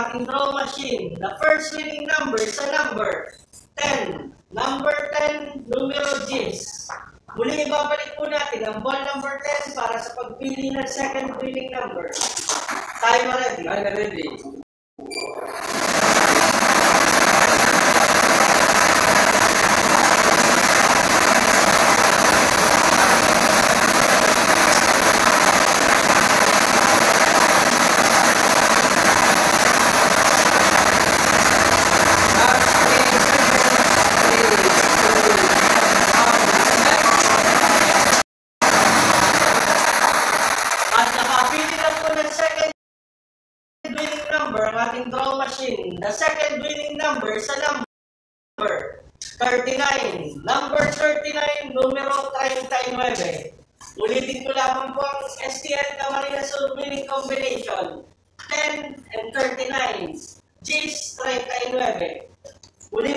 ating draw machine. The first winning number sa number 10. Number 10, numero 10. Muli ibabalik po natin ang ball number 10 para sa pagpili ng second winning number. Timer ready. I'm ready. Ang ating draw machine. The second winning number sa number 39. Number 39, numero 39. Ulitin ko lamang po ang STL Camarines winning combination. 10 and 39. G's 39. Ulitin